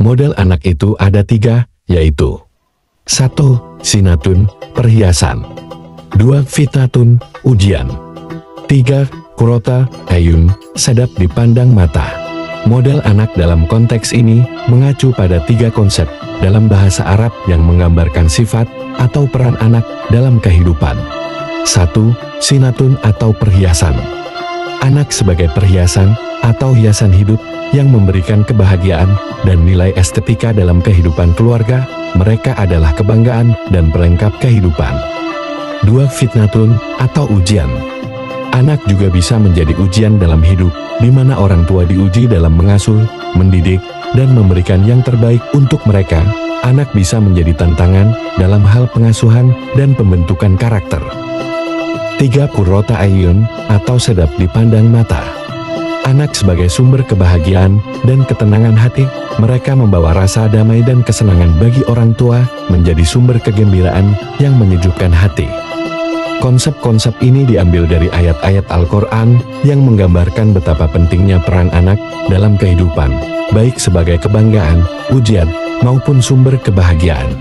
Model anak itu ada 3, yaitu 1. Sinatun, perhiasan. 2. Fitnatun, ujian. 3. Qurrata ayun, sedap dipandang mata. Model anak dalam konteks ini mengacu pada 3 konsep dalam bahasa Arab yang menggambarkan sifat atau peran anak dalam kehidupan. 1. Sinatun atau perhiasan. Anak sebagai perhiasan atau hiasan hidup yang memberikan kebahagiaan dan nilai estetika dalam kehidupan keluarga. Mereka adalah kebanggaan dan pelengkap kehidupan. 2. Fitnatun atau ujian. Anak juga bisa menjadi ujian dalam hidup, di mana orang tua diuji dalam mengasuh, mendidik, dan memberikan yang terbaik untuk mereka. Anak bisa menjadi tantangan dalam hal pengasuhan dan pembentukan karakter. 3. Qurrata ayun atau sedap dipandang mata. Anak sebagai sumber kebahagiaan dan ketenangan hati, mereka membawa rasa damai dan kesenangan bagi orang tua, menjadi sumber kegembiraan yang menyejukkan hati. Konsep-konsep ini diambil dari ayat-ayat Al-Quran yang menggambarkan betapa pentingnya peran anak dalam kehidupan, baik sebagai kebanggaan, ujian, maupun sumber kebahagiaan.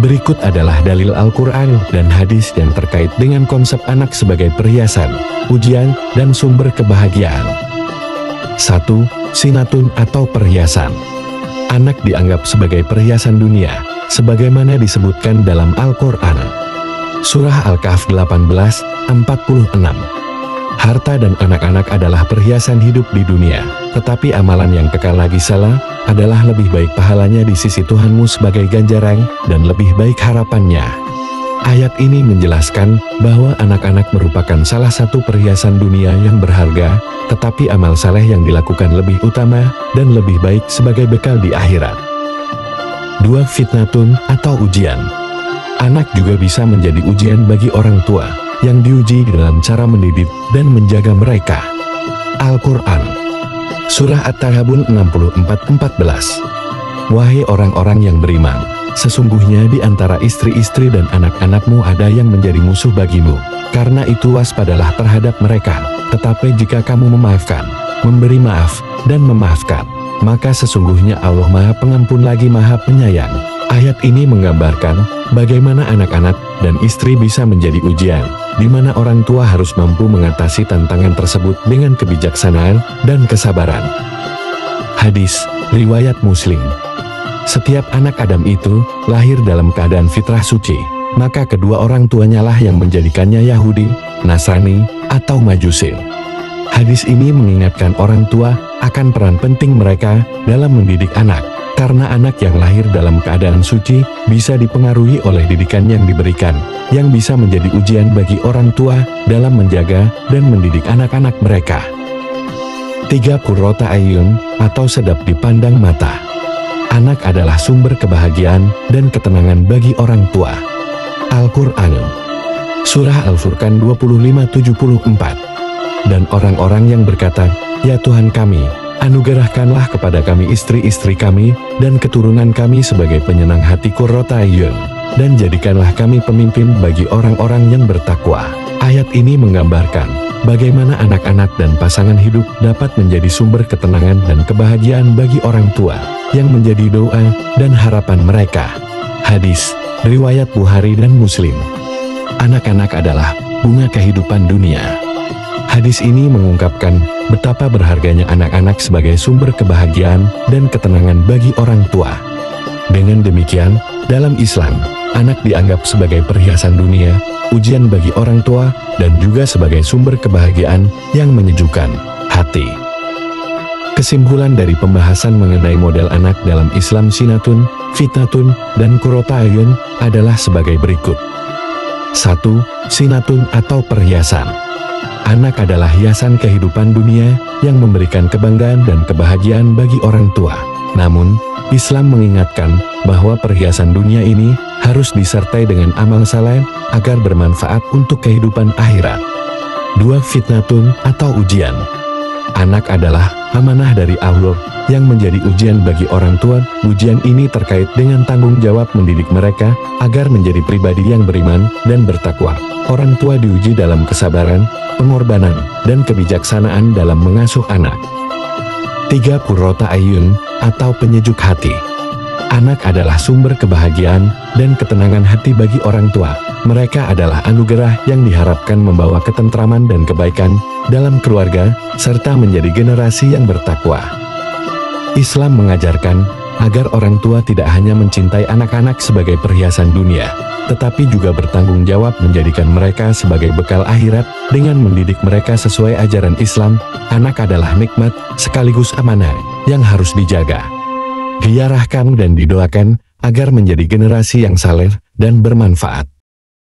Berikut adalah dalil Al-Quran dan hadis yang terkait dengan konsep anak sebagai perhiasan, ujian, dan sumber kebahagiaan. 1. Sinatun atau perhiasan. Anak dianggap sebagai perhiasan dunia, sebagaimana disebutkan dalam Al-Quran. Surah Al-Kahf 18:46. Harta dan anak-anak adalah perhiasan hidup di dunia, tetapi amalan yang kekal lagi salah adalah lebih baik pahalanya di sisi Tuhanmu sebagai ganjaran dan lebih baik harapannya. Ayat ini menjelaskan bahwa anak-anak merupakan salah satu perhiasan dunia yang berharga, tetapi amal saleh yang dilakukan lebih utama dan lebih baik sebagai bekal di akhirat. 2. Fitnatun atau ujian. Anak juga bisa menjadi ujian bagi orang tua yang diuji dalam cara mendidik dan menjaga mereka. Al-Quran Surah At-Taghabun 64:14. Wahai orang-orang yang beriman, sesungguhnya di antara istri-istri dan anak-anakmu ada yang menjadi musuh bagimu. Karena itu waspadalah terhadap mereka. Tetapi jika kamu memaafkan, memberi maaf, dan memaafkan, maka sesungguhnya Allah Maha Pengampun lagi Maha Penyayang. Ayat ini menggambarkan bagaimana anak-anak dan istri bisa menjadi ujian, di mana orang tua harus mampu mengatasi tantangan tersebut dengan kebijaksanaan dan kesabaran. Hadis riwayat Muslim. Setiap anak Adam itu lahir dalam keadaan fitrah suci, maka kedua orang tuanya lah yang menjadikannya Yahudi, Nasrani, atau Majusi. Hadis ini mengingatkan orang tua akan peran penting mereka dalam mendidik anak. Karena anak yang lahir dalam keadaan suci bisa dipengaruhi oleh didikan yang diberikan, yang bisa menjadi ujian bagi orang tua dalam menjaga dan mendidik anak-anak mereka. 3. Qurrata ayun atau sedap dipandang mata. Anak adalah sumber kebahagiaan dan ketenangan bagi orang tua. Al-Quran Surah Al-Furqan 25:74. Dan orang-orang yang berkata, "Ya Tuhan kami, anugerahkanlah kepada kami istri-istri kami dan keturunan kami sebagai penyenang hati qurrata ayun, dan jadikanlah kami pemimpin bagi orang-orang yang bertakwa." Ayat ini menggambarkan bagaimana anak-anak dan pasangan hidup dapat menjadi sumber ketenangan dan kebahagiaan bagi orang tua, yang menjadi doa dan harapan mereka. Hadis riwayat Bukhari dan Muslim. Anak-anak adalah bunga kehidupan dunia. Hadis ini mengungkapkan betapa berharganya anak-anak sebagai sumber kebahagiaan dan ketenangan bagi orang tua. Dengan demikian, dalam Islam, anak dianggap sebagai perhiasan dunia, ujian bagi orang tua, dan juga sebagai sumber kebahagiaan yang menyejukkan hati. Kesimpulan dari pembahasan mengenai model anak dalam Islam sinatun, fitnatun, dan qurrata ayun adalah sebagai berikut. 1. Sinatun atau perhiasan. Anak adalah hiasan kehidupan dunia yang memberikan kebanggaan dan kebahagiaan bagi orang tua. Namun, Islam mengingatkan bahwa perhiasan dunia ini harus disertai dengan amal saleh agar bermanfaat untuk kehidupan akhirat. 2. Fitnatun atau ujian. Anak adalah amanah dari Allah yang menjadi ujian bagi orang tua. Ujian ini terkait dengan tanggung jawab mendidik mereka agar menjadi pribadi yang beriman dan bertakwa. Orang tua diuji dalam kesabaran, pengorbanan, dan kebijaksanaan dalam mengasuh anak. 3. Qurrata Ayun atau penyejuk hati. Anak adalah sumber kebahagiaan dan ketenangan hati bagi orang tua. Mereka adalah anugerah yang diharapkan membawa ketentraman dan kebaikan dalam keluarga, serta menjadi generasi yang bertakwa. Islam mengajarkan agar orang tua tidak hanya mencintai anak-anak sebagai perhiasan dunia, tetapi juga bertanggung jawab menjadikan mereka sebagai bekal akhirat dengan mendidik mereka sesuai ajaran Islam. Anak adalah nikmat sekaligus amanah yang harus dijaga, diarahkan dan didoakan agar menjadi generasi yang saleh dan bermanfaat.